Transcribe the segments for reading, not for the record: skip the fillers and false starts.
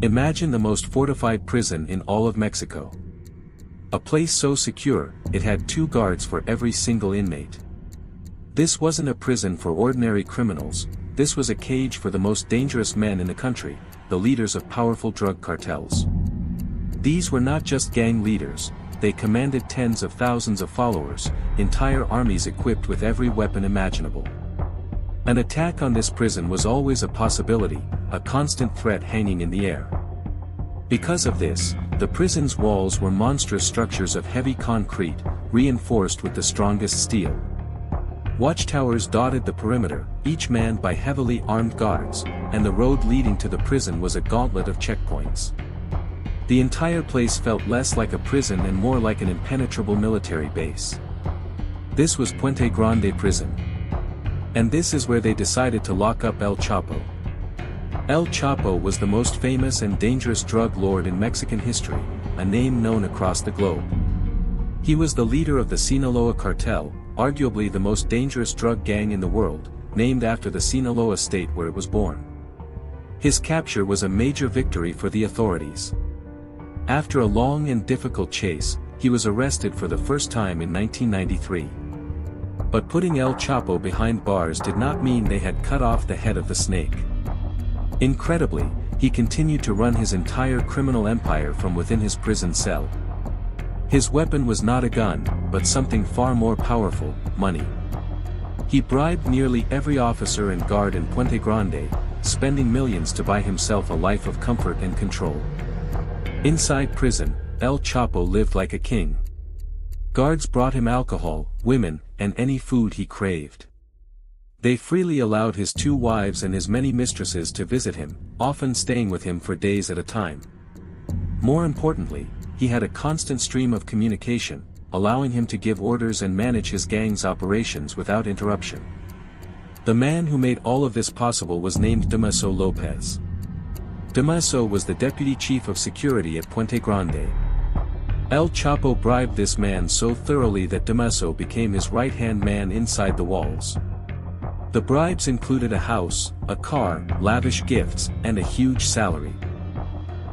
Imagine the most fortified prison in all of Mexico. A place so secure, it had 2 guards for every single inmate. This wasn't a prison for ordinary criminals, this was a cage for the most dangerous men in the country, the leaders of powerful drug cartels. These were not just gang leaders, they commanded tens of thousands of followers, entire armies equipped with every weapon imaginable. An attack on this prison was always a possibility, a constant threat hanging in the air. Because of this, the prison's walls were monstrous structures of heavy concrete, reinforced with the strongest steel. Watchtowers dotted the perimeter, each manned by heavily armed guards, and the road leading to the prison was a gauntlet of checkpoints. The entire place felt less like a prison and more like an impenetrable military base. This was Puente Grande prison. And this is where they decided to lock up El Chapo. El Chapo was the most famous and dangerous drug lord in Mexican history, a name known across the globe. He was the leader of the Sinaloa Cartel, arguably the most dangerous drug gang in the world, named after the Sinaloa state where it was born. His capture was a major victory for the authorities. After a long and difficult chase, he was arrested for the first time in 1993. But putting El Chapo behind bars did not mean they had cut off the head of the snake. Incredibly, he continued to run his entire criminal empire from within his prison cell. His weapon was not a gun, but something far more powerful, money. He bribed nearly every officer and guard in Puente Grande, spending millions to buy himself a life of comfort and control. Inside prison, El Chapo lived like a king. Guards brought him alcohol, women, and any food he craved. They freely allowed his 2 wives and his many mistresses to visit him, often staying with him for days at a time. More importantly, he had a constant stream of communication, allowing him to give orders and manage his gang's operations without interruption. The man who made all of this possible was named Damaso Lopez. Damaso was the Deputy Chief of Security at Puente Grande. El Chapo bribed this man so thoroughly that Damaso became his right-hand man inside the walls. The bribes included a house, a car, lavish gifts, and a huge salary.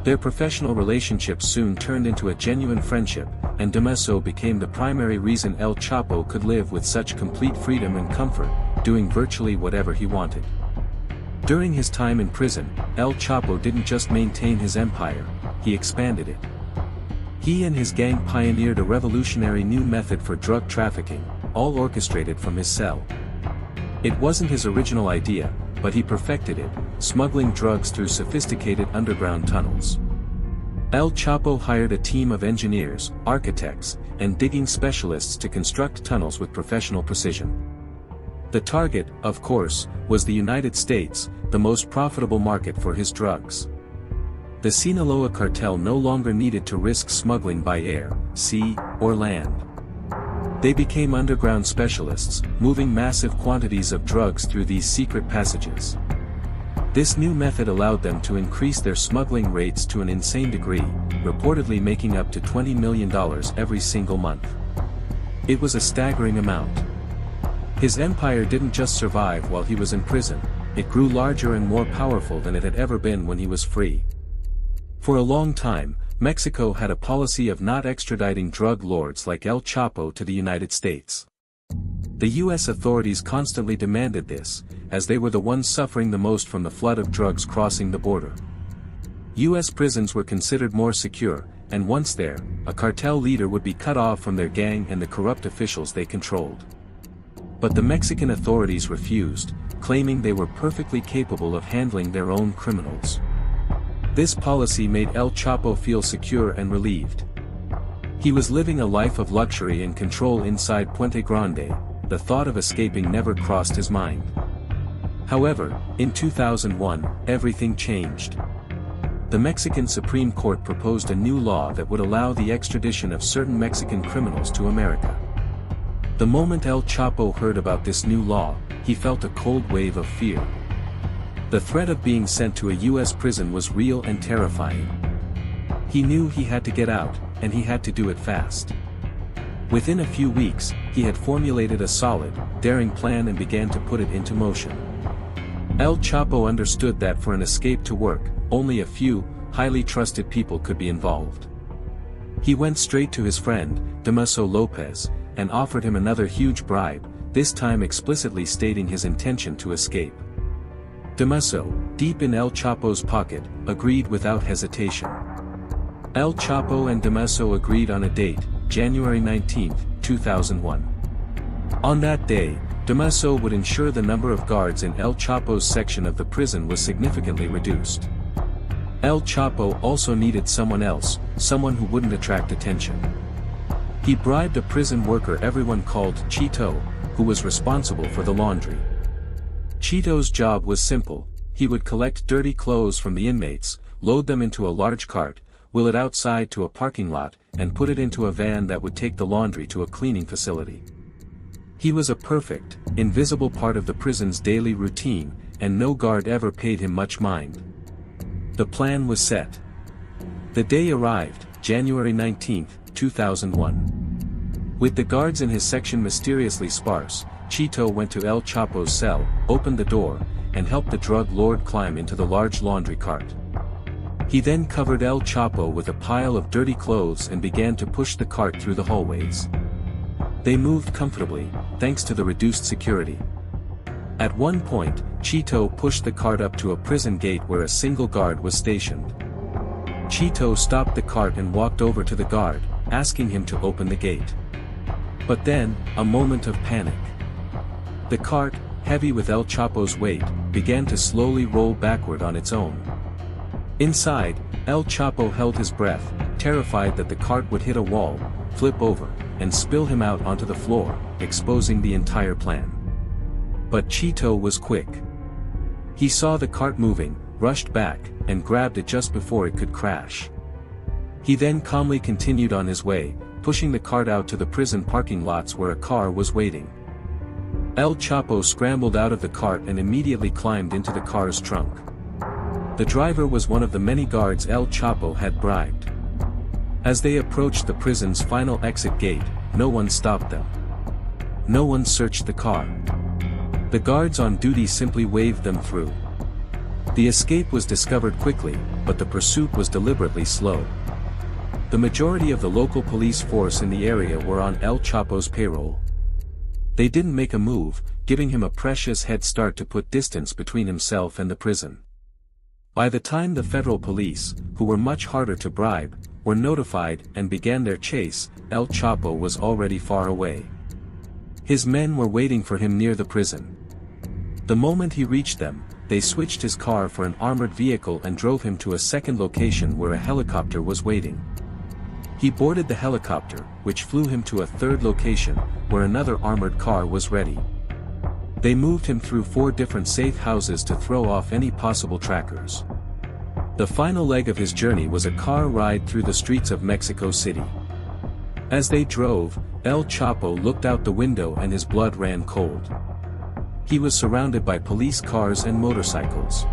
Their professional relationship soon turned into a genuine friendship, and Damaso became the primary reason El Chapo could live with such complete freedom and comfort, doing virtually whatever he wanted. During his time in prison, El Chapo didn't just maintain his empire, he expanded it. He and his gang pioneered a revolutionary new method for drug trafficking, all orchestrated from his cell. It wasn't his original idea, but he perfected it, smuggling drugs through sophisticated underground tunnels. El Chapo hired a team of engineers, architects, and digging specialists to construct tunnels with professional precision. The target, of course, was the United States, the most profitable market for his drugs. The Sinaloa Cartel no longer needed to risk smuggling by air, sea, or land. They became underground specialists, moving massive quantities of drugs through these secret passages. This new method allowed them to increase their smuggling rates to an insane degree, reportedly making up to $20 million every single month. It was a staggering amount. His empire didn't just survive while he was in prison, it grew larger and more powerful than it had ever been when he was free. For a long time, Mexico had a policy of not extraditing drug lords like El Chapo to the United States. The U.S. authorities constantly demanded this, as they were the ones suffering the most from the flood of drugs crossing the border. U.S. prisons were considered more secure, and once there, a cartel leader would be cut off from their gang and the corrupt officials they controlled. But the Mexican authorities refused, claiming they were perfectly capable of handling their own criminals. This policy made El Chapo feel secure and relieved. He was living a life of luxury and control inside Puente Grande, the thought of escaping never crossed his mind. However, in 2001, everything changed. The Mexican Supreme Court proposed a new law that would allow the extradition of certain Mexican criminals to America. The moment El Chapo heard about this new law, he felt a cold wave of fear. The threat of being sent to a U.S. prison was real and terrifying. He knew he had to get out, and he had to do it fast. Within a few weeks, he had formulated a solid, daring plan and began to put it into motion. El Chapo understood that for an escape to work, only a few highly trusted people could be involved. He went straight to his friend, Damaso Lopez, and offered him another huge bribe, this time explicitly stating his intention to escape. Damaso, deep in El Chapo's pocket, agreed without hesitation. El Chapo and Damaso agreed on a date, January 19, 2001. On that day, Damaso would ensure the number of guards in El Chapo's section of the prison was significantly reduced. El Chapo also needed someone else, someone who wouldn't attract attention. He bribed a prison worker everyone called Chito, who was responsible for the laundry. Chito's job was simple: he would collect dirty clothes from the inmates, load them into a large cart, wheel it outside to a parking lot, and put it into a van that would take the laundry to a cleaning facility. He was a perfect, invisible part of the prison's daily routine, and no guard ever paid him much mind. The plan was set. The day arrived, January 19, 2001. With the guards in his section mysteriously sparse, Chito went to El Chapo's cell, opened the door, and helped the drug lord climb into the large laundry cart. He then covered El Chapo with a pile of dirty clothes and began to push the cart through the hallways. They moved comfortably, thanks to the reduced security. At one point, Chito pushed the cart up to a prison gate where a single guard was stationed. Chito stopped the cart and walked over to the guard, asking him to open the gate. But then, a moment of panic. The cart, heavy with El Chapo's weight, began to slowly roll backward on its own. Inside, El Chapo held his breath, terrified that the cart would hit a wall, flip over, and spill him out onto the floor, exposing the entire plan. But Chito was quick. He saw the cart moving, rushed back, and grabbed it just before it could crash. He then calmly continued on his way, pushing the cart out to the prison parking lots where a car was waiting. El Chapo scrambled out of the cart and immediately climbed into the car's trunk. The driver was one of the many guards El Chapo had bribed. As they approached the prison's final exit gate, no one stopped them. No one searched the car. The guards on duty simply waved them through. The escape was discovered quickly, but the pursuit was deliberately slow. The majority of the local police force in the area were on El Chapo's payroll. They didn't make a move, giving him a precious head start to put distance between himself and the prison. By the time the federal police, who were much harder to bribe, were notified and began their chase, El Chapo was already far away. His men were waiting for him near the prison. The moment he reached them, they switched his car for an armored vehicle and drove him to a second location where a helicopter was waiting. He boarded the helicopter, which flew him to a third location, where another armored car was ready. They moved him through 4 different safe houses to throw off any possible trackers. The final leg of his journey was a car ride through the streets of Mexico City. As they drove, El Chapo looked out the window and his blood ran cold. He was surrounded by police cars and motorcycles.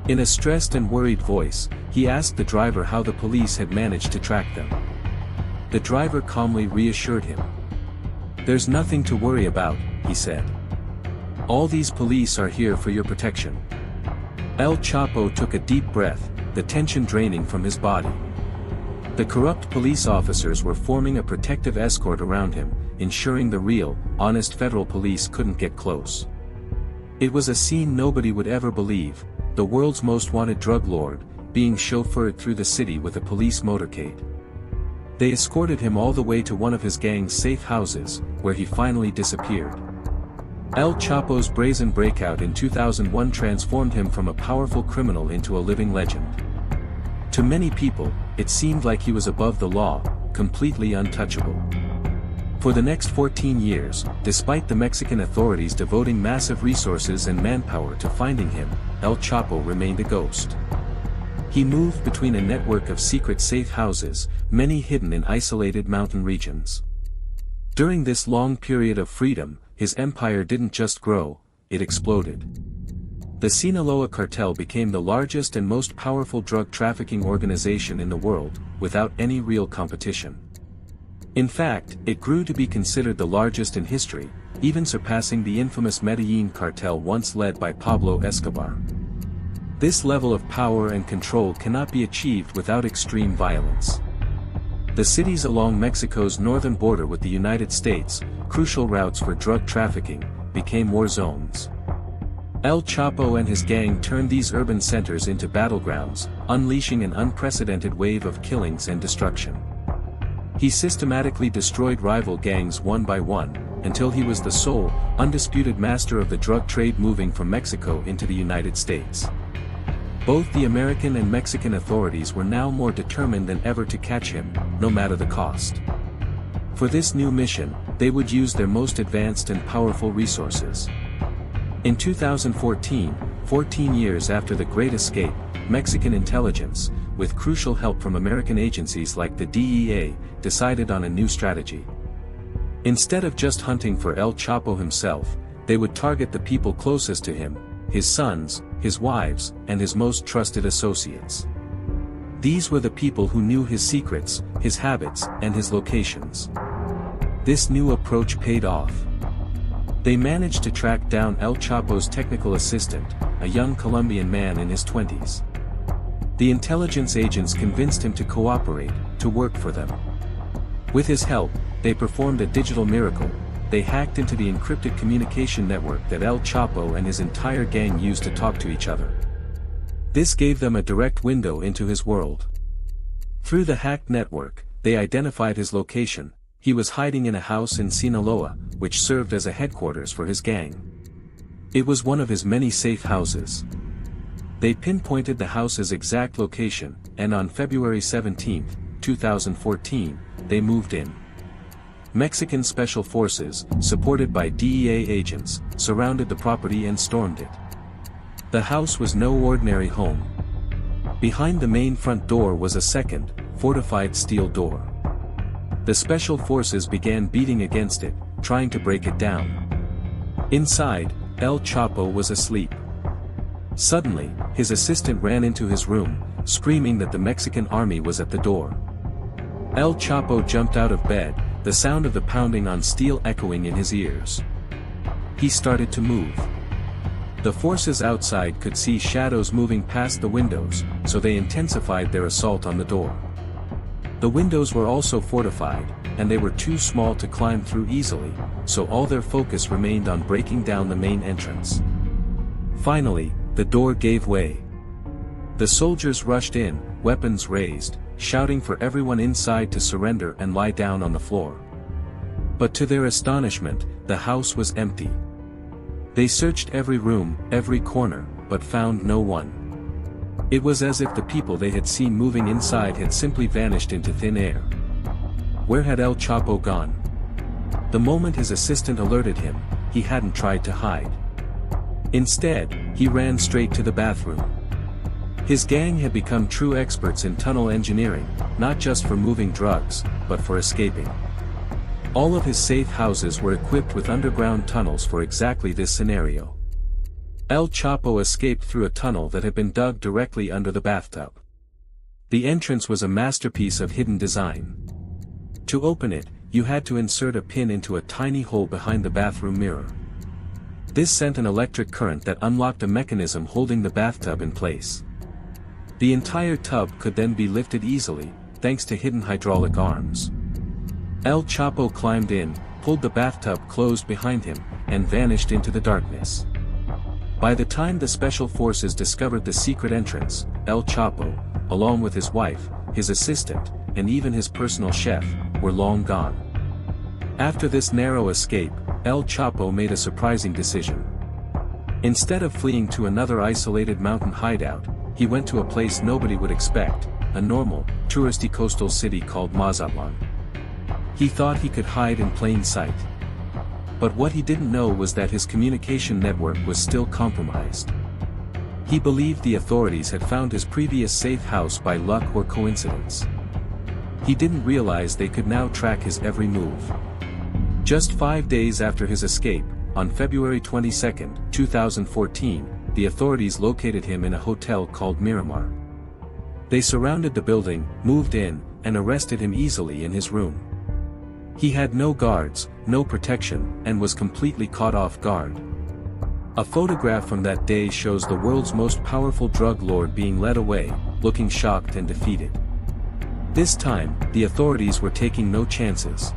In a stressed and worried voice, he asked the driver how the police had managed to track them. The driver calmly reassured him. "There's nothing to worry about," he said. "All these police are here for your protection." El Chapo took a deep breath, the tension draining from his body. The corrupt police officers were forming a protective escort around him, ensuring the real, honest federal police couldn't get close. It was a scene nobody would ever believe, the world's most wanted drug lord, being chauffeured through the city with a police motorcade. They escorted him all the way to one of his gang's safe houses, where he finally disappeared. El Chapo's brazen breakout in 2001 transformed him from a powerful criminal into a living legend. To many people, it seemed like he was above the law, completely untouchable. For the next 14 years, despite the Mexican authorities devoting massive resources and manpower to finding him, El Chapo remained a ghost. He moved between a network of secret safe houses, many hidden in isolated mountain regions. During this long period of freedom, his empire didn't just grow, it exploded. The Sinaloa Cartel became the largest and most powerful drug trafficking organization in the world, without any real competition. In fact, it grew to be considered the largest in history, even surpassing the infamous Medellin cartel once led by Pablo Escobar. This level of power and control cannot be achieved without extreme violence. The cities along Mexico's northern border with the United States, crucial routes for drug trafficking, became war zones. El Chapo and his gang turned these urban centers into battlegrounds, unleashing an unprecedented wave of killings and destruction. He systematically destroyed rival gangs one by one, until he was the sole, undisputed master of the drug trade moving from Mexico into the United States. Both the American and Mexican authorities were now more determined than ever to catch him, no matter the cost. For this new mission, they would use their most advanced and powerful resources. In 2014, 14 years after the Great Escape, Mexican intelligence, with crucial help from American agencies like the DEA, decided on a new strategy. Instead of just hunting for El Chapo himself, they would target the people closest to him, his sons, his wives, and his most trusted associates. These were the people who knew his secrets, his habits, and his locations. This new approach paid off. They managed to track down El Chapo's technical assistant, a young Colombian man in his 20s. The intelligence agents convinced him to cooperate, to work for them. With his help, they performed a digital miracle. They hacked into the encrypted communication network that El Chapo and his entire gang used to talk to each other. This gave them a direct window into his world. Through the hacked network, they identified his location. He was hiding in a house in Sinaloa, which served as a headquarters for his gang. It was one of his many safe houses. They pinpointed the house's exact location, and on February 17, 2014, they moved in. Mexican special forces, supported by DEA agents, surrounded the property and stormed it. The house was no ordinary home. Behind the main front door was a second, fortified steel door. The special forces began beating against it, trying to break it down. Inside, El Chapo was asleep. Suddenly, his assistant ran into his room, screaming that the Mexican army was at the door. El Chapo jumped out of bed, the sound of the pounding on steel echoing in his ears. He started to move. The forces outside could see shadows moving past the windows, so they intensified their assault on the door. The windows were also fortified, and they were too small to climb through easily, so all their focus remained on breaking down the main entrance. Finally, the door gave way. The soldiers rushed in, weapons raised, shouting for everyone inside to surrender and lie down on the floor. But to their astonishment, the house was empty. They searched every room, every corner, but found no one. It was as if the people they had seen moving inside had simply vanished into thin air. Where had El Chapo gone? The moment his assistant alerted him, he hadn't tried to hide. Instead, he ran straight to the bathroom. His gang had become true experts in tunnel engineering, not just for moving drugs, but for escaping. All of his safe houses were equipped with underground tunnels for exactly this scenario. El Chapo escaped through a tunnel that had been dug directly under the bathtub. The entrance was a masterpiece of hidden design. To open it, you had to insert a pin into a tiny hole behind the bathroom mirror. This sent an electric current that unlocked a mechanism holding the bathtub in place. The entire tub could then be lifted easily, thanks to hidden hydraulic arms. El Chapo climbed in, pulled the bathtub closed behind him, and vanished into the darkness. By the time the special forces discovered the secret entrance, El Chapo, along with his wife, his assistant, and even his personal chef, were long gone. After this narrow escape, El Chapo made a surprising decision. Instead of fleeing to another isolated mountain hideout, he went to a place nobody would expect, a normal, touristy coastal city called Mazatlan. He thought he could hide in plain sight. But what he didn't know was that his communication network was still compromised. He believed the authorities had found his previous safe house by luck or coincidence. He didn't realize they could now track his every move. Just 5 days after his escape, on February 22, 2014, the authorities located him in a hotel called Miramar. They surrounded the building, moved in, and arrested him easily in his room. He had no guards, no protection, and was completely caught off guard. A photograph from that day shows the world's most powerful drug lord being led away, looking shocked and defeated. This time, the authorities were taking no chances.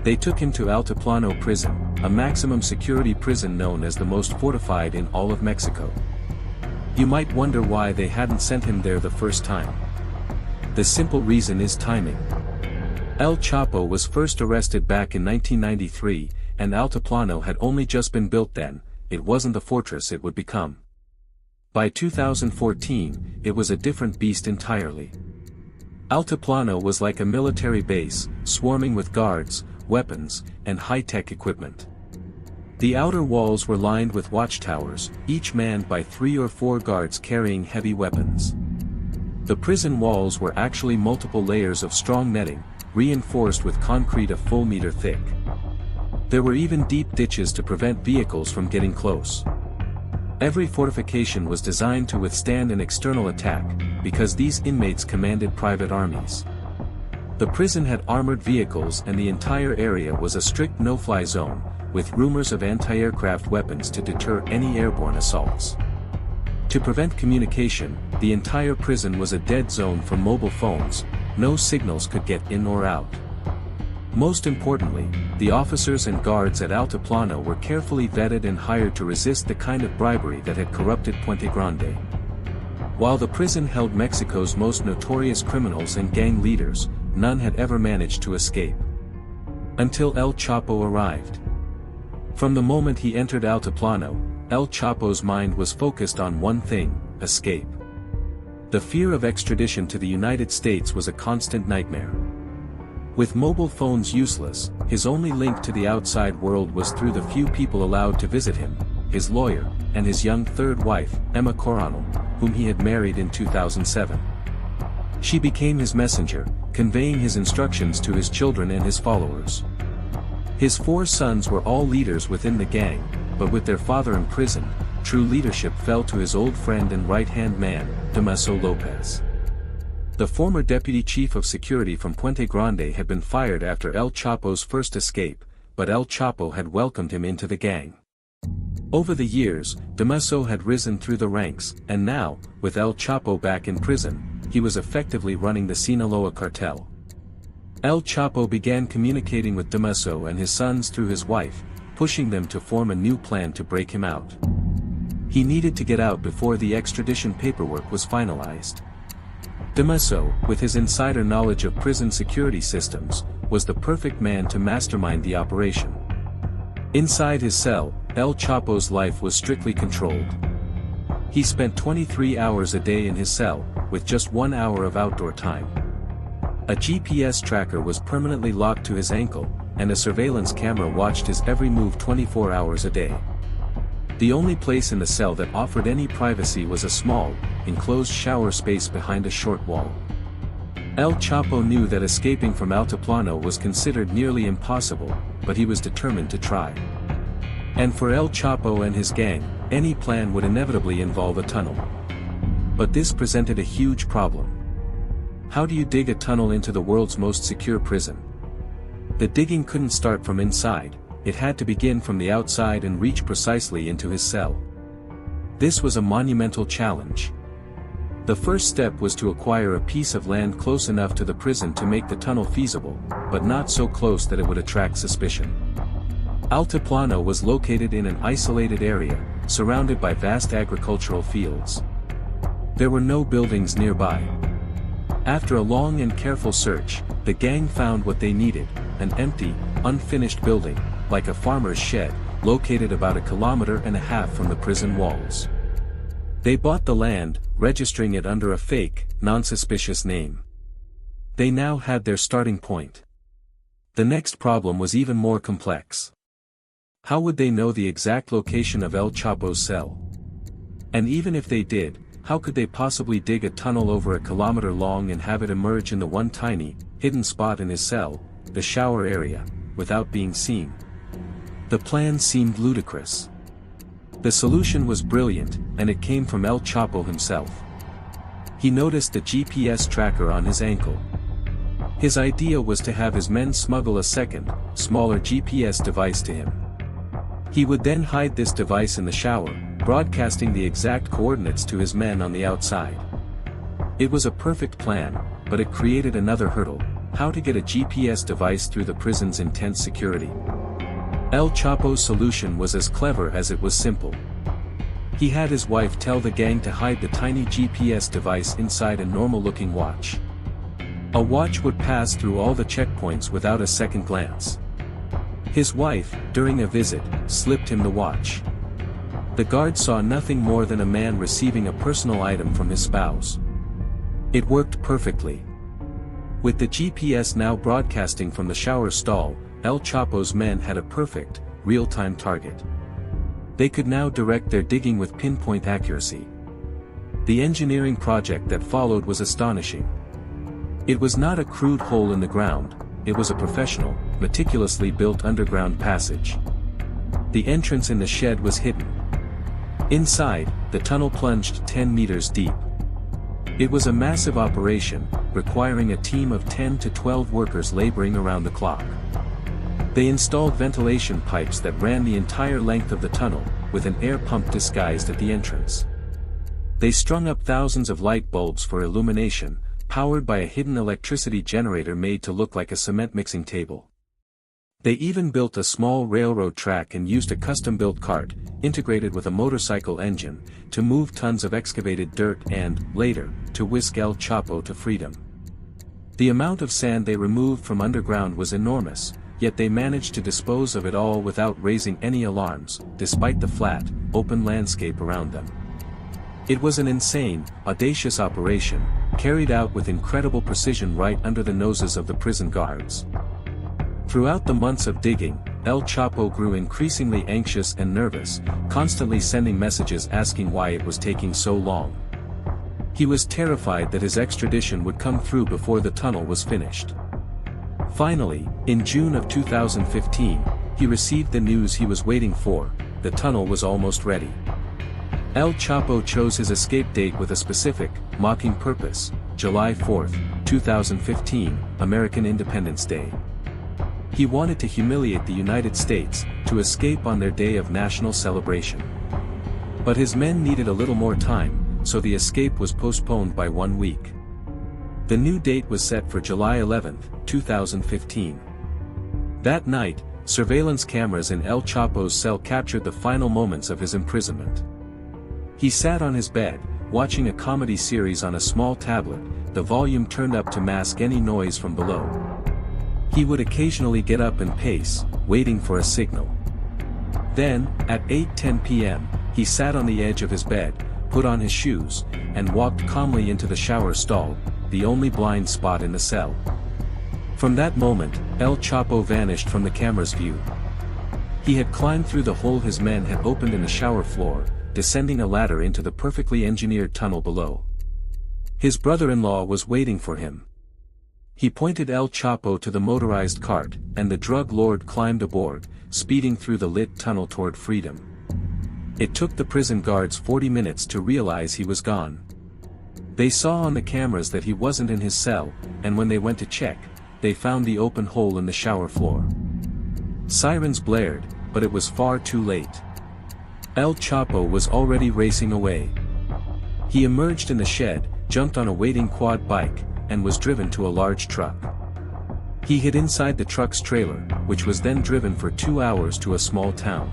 They took him to Altiplano prison, a maximum security prison known as the most fortified in all of Mexico. You might wonder why they hadn't sent him there the first time. The simple reason is timing. El Chapo was first arrested back in 1993, and Altiplano had only just been built then. It wasn't the fortress it would become. By 2014, it was a different beast entirely. Altiplano was like a military base, swarming with guards, weapons, and high-tech equipment. The outer walls were lined with watchtowers, each manned by 3 or 4 guards carrying heavy weapons. The prison walls were actually multiple layers of strong netting, reinforced with concrete a full meter thick. There were even deep ditches to prevent vehicles from getting close. Every fortification was designed to withstand an external attack, because these inmates commanded private armies. The prison had armored vehicles and the entire area was a strict no-fly zone, with rumors of anti-aircraft weapons to deter any airborne assaults. To prevent communication, the entire prison was a dead zone for mobile phones. No signals could get in or out. Most importantly, the officers and guards at Altiplano were carefully vetted and hired to resist the kind of bribery that had corrupted Puente Grande. While the prison held Mexico's most notorious criminals and gang leaders, none had ever managed to escape. Until El Chapo arrived. From the moment he entered Altiplano, El Chapo's mind was focused on one thing: escape. The fear of extradition to the United States was a constant nightmare. With mobile phones useless, his only link to the outside world was through the few people allowed to visit him, his lawyer, and his young third wife, Emma Coronel, whom he had married in 2007. She became his messenger, conveying his instructions to his children and his followers. His 4 sons were all leaders within the gang, but with their father imprisoned, true leadership fell to his old friend and right-hand man, Damaso Lopez. The former deputy chief of security from Puente Grande had been fired after El Chapo's first escape, but El Chapo had welcomed him into the gang. Over the years, Damaso had risen through the ranks, and now, with El Chapo back in prison, he was effectively running the Sinaloa Cartel. El Chapo began communicating with Damaso and his sons through his wife, pushing them to form a new plan to break him out. He needed to get out before the extradition paperwork was finalized. Damaso, with his insider knowledge of prison security systems, was the perfect man to mastermind the operation. Inside his cell, El Chapo's life was strictly controlled. He spent 23 hours a day in his cell, with just 1 hour of outdoor time. A GPS tracker was permanently locked to his ankle, and a surveillance camera watched his every move 24 hours a day. The only place in the cell that offered any privacy was a small, enclosed shower space behind a short wall. El Chapo knew that escaping from Altiplano was considered nearly impossible, but he was determined to try. And for El Chapo and his gang, any plan would inevitably involve a tunnel. But this presented a huge problem. How do you dig a tunnel into the world's most secure prison? The digging couldn't start from inside. It had to begin from the outside and reach precisely into his cell. This was a monumental challenge. The first step was to acquire a piece of land close enough to the prison to make the tunnel feasible, but not so close that it would attract suspicion. Altiplano was located in an isolated area, surrounded by vast agricultural fields. There were no buildings nearby. After a long and careful search, the gang found what they needed: an empty, unfinished building, like a farmer's shed, located about 1.5 kilometers from the prison walls. They bought the land, registering it under a fake, non-suspicious name. They now had their starting point. The next problem was even more complex. How would they know the exact location of El Chapo's cell? And even if they did, how could they possibly dig a tunnel over 1 kilometer long and have it emerge in the one tiny, hidden spot in his cell, the shower area, without being seen? The plan seemed ludicrous. The solution was brilliant, and it came from El Chapo himself. He noticed the GPS tracker on his ankle. His idea was to have his men smuggle a second, smaller GPS device to him. He would then hide this device in the shower, broadcasting the exact coordinates to his men on the outside. It was a perfect plan, but it created another hurdle: how to get a GPS device through the prison's intense security. El Chapo's solution was as clever as it was simple. He had his wife tell the gang to hide the tiny GPS device inside a normal-looking watch. A watch would pass through all the checkpoints without a second glance. His wife, during a visit, slipped him the watch. The guard saw nothing more than a man receiving a personal item from his spouse. It worked perfectly. With the GPS now broadcasting from the shower stall, El Chapo's men had a perfect, real-time target. They could now direct their digging with pinpoint accuracy. The engineering project that followed was astonishing. It was not a crude hole in the ground, it was a professional, meticulously built underground passage. The entrance in the shed was hidden. Inside, the tunnel plunged 10 meters deep. It was a massive operation, requiring a team of 10 to 12 workers laboring around the clock. They installed ventilation pipes that ran the entire length of the tunnel, with an air pump disguised at the entrance. They strung up thousands of light bulbs for illumination, powered by a hidden electricity generator made to look like a cement mixing table. They even built a small railroad track and used a custom-built cart, integrated with a motorcycle engine, to move tons of excavated dirt and, later, to whisk El Chapo to freedom. The amount of sand they removed from underground was enormous, yet they managed to dispose of it all without raising any alarms, despite the flat, open landscape around them. It was an insane, audacious operation, carried out with incredible precision right under the noses of the prison guards. Throughout the months of digging, El Chapo grew increasingly anxious and nervous, constantly sending messages asking why it was taking so long. He was terrified that his extradition would come through before the tunnel was finished. Finally, in June of 2015, he received the news he was waiting for: the tunnel was almost ready. El Chapo chose his escape date with a specific, mocking purpose: July 4, 2015, American Independence Day. He wanted to humiliate the United States, to escape on their day of national celebration. But his men needed a little more time, so the escape was postponed by 1 week. The new date was set for July 11, 2015. That night, surveillance cameras in El Chapo's cell captured the final moments of his imprisonment. He sat on his bed, watching a comedy series on a small tablet, the volume turned up to mask any noise from below. He would occasionally get up and pace, waiting for a signal. Then, at 8:10 p.m., he sat on the edge of his bed, put on his shoes, and walked calmly into the shower stall, the only blind spot in the cell. From that moment, El Chapo vanished from the camera's view. He had climbed through the hole his men had opened in the shower floor, descending a ladder into the perfectly engineered tunnel below. His brother-in-law was waiting for him. He pointed El Chapo to the motorized cart, and the drug lord climbed aboard, speeding through the lit tunnel toward freedom. It took the prison guards 40 minutes to realize he was gone. They saw on the cameras that he wasn't in his cell, and when they went to check, they found the open hole in the shower floor. Sirens blared, but it was far too late. El Chapo was already racing away. He emerged in the shed, jumped on a waiting quad bike, and was driven to a large truck. He hid inside the truck's trailer, which was then driven for 2 hours to a small town.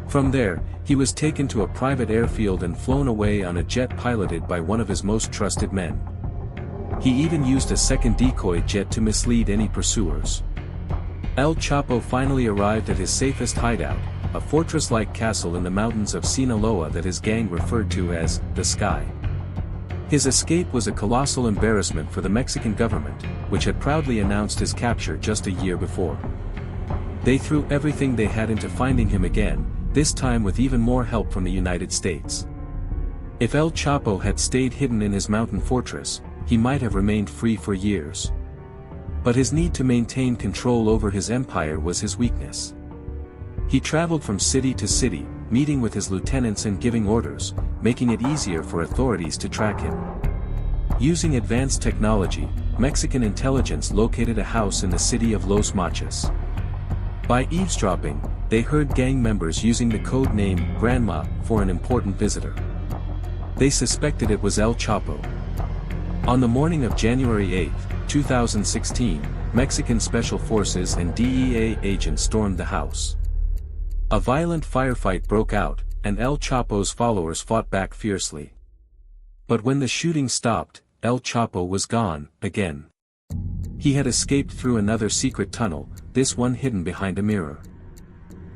From there, he was taken to a private airfield and flown away on a jet piloted by one of his most trusted men. He even used a second decoy jet to mislead any pursuers. El Chapo finally arrived at his safest hideout, a fortress-like castle in the mountains of Sinaloa that his gang referred to as the Sky. His escape was a colossal embarrassment for the Mexican government, which had proudly announced his capture just a year before. They threw everything they had into finding him again, this time with even more help from the United States. If El Chapo had stayed hidden in his mountain fortress, he might have remained free for years. But his need to maintain control over his empire was his weakness. He traveled from city to city, meeting with his lieutenants and giving orders, making it easier for authorities to track him. Using advanced technology, Mexican intelligence located a house in the city of Los Mochis. By eavesdropping, they heard gang members using the code name Grandma for an important visitor. They suspected it was El Chapo. On the morning of January 8, 2016, Mexican Special Forces and DEA agents stormed the house. A violent firefight broke out, and El Chapo's followers fought back fiercely. But when the shooting stopped, El Chapo was gone, again. He had escaped through another secret tunnel, this one hidden behind a mirror.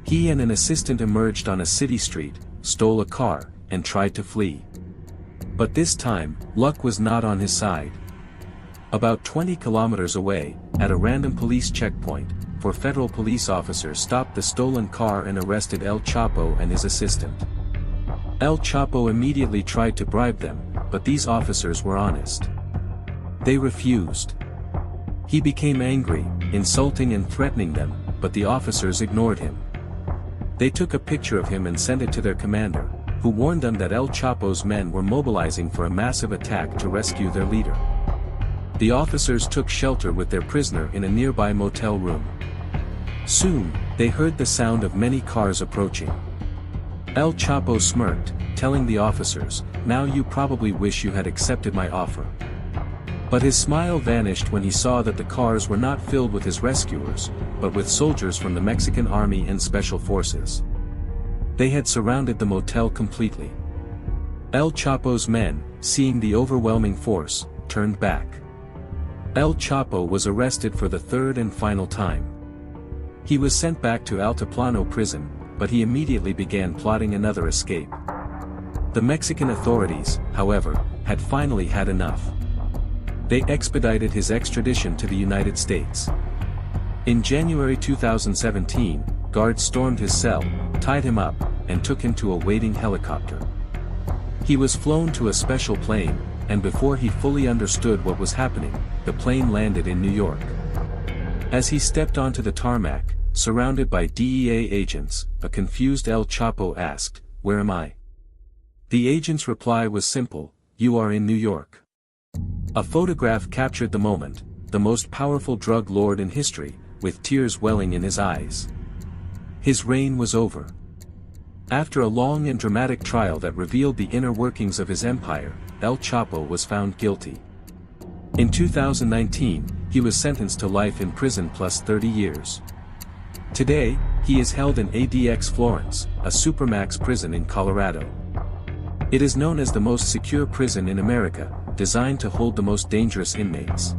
He and an assistant emerged on a city street, stole a car, and tried to flee. But this time, luck was not on his side. About 20 kilometers away, at a random police checkpoint, four federal police officers stopped the stolen car and arrested El Chapo and his assistant. El Chapo immediately tried to bribe them, but these officers were honest. They refused. He became angry, insulting and threatening them, but the officers ignored him. They took a picture of him and sent it to their commander, who warned them that El Chapo's men were mobilizing for a massive attack to rescue their leader. The officers took shelter with their prisoner in a nearby motel room. Soon, they heard the sound of many cars approaching. El Chapo smirked, telling the officers, "Now you probably wish you had accepted my offer." But his smile vanished when he saw that the cars were not filled with his rescuers, but with soldiers from the Mexican Army and Special Forces. They had surrounded the motel completely. El Chapo's men, seeing the overwhelming force, turned back. El Chapo was arrested for the third and final time. He was sent back to Altiplano prison, but he immediately began plotting another escape. The Mexican authorities, however, had finally had enough. They expedited his extradition to the United States. In January 2017, guards stormed his cell, tied him up, and took him to a waiting helicopter. He was flown to a special plane, and before he fully understood what was happening, the plane landed in New York. As he stepped onto the tarmac, surrounded by DEA agents, a confused El Chapo asked, "Where am I?" The agent's reply was simple, "You are in New York." A photograph captured the moment, the most powerful drug lord in history, with tears welling in his eyes. His reign was over. After a long and dramatic trial that revealed the inner workings of his empire, El Chapo was found guilty. In 2019, he was sentenced to life in prison plus 30 years. Today, he is held in ADX Florence, a supermax prison in Colorado. It is known as the most secure prison in America, designed to hold the most dangerous inmates.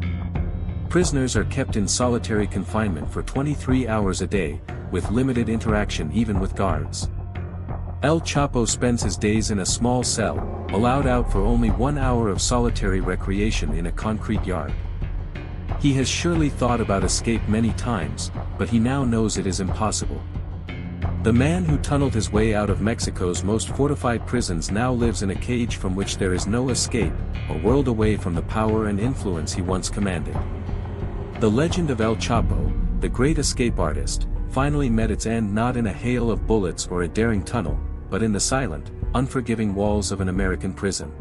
Prisoners are kept in solitary confinement for 23 hours a day, with limited interaction even with guards. El Chapo spends his days in a small cell, allowed out for only 1 hour of solitary recreation in a concrete yard. He has surely thought about escape many times, but he now knows it is impossible. The man who tunneled his way out of Mexico's most fortified prisons now lives in a cage from which there is no escape, a world away from the power and influence he once commanded. The legend of El Chapo, the great escape artist, finally met its end not in a hail of bullets or a daring tunnel, but in the silent, unforgiving walls of an American prison.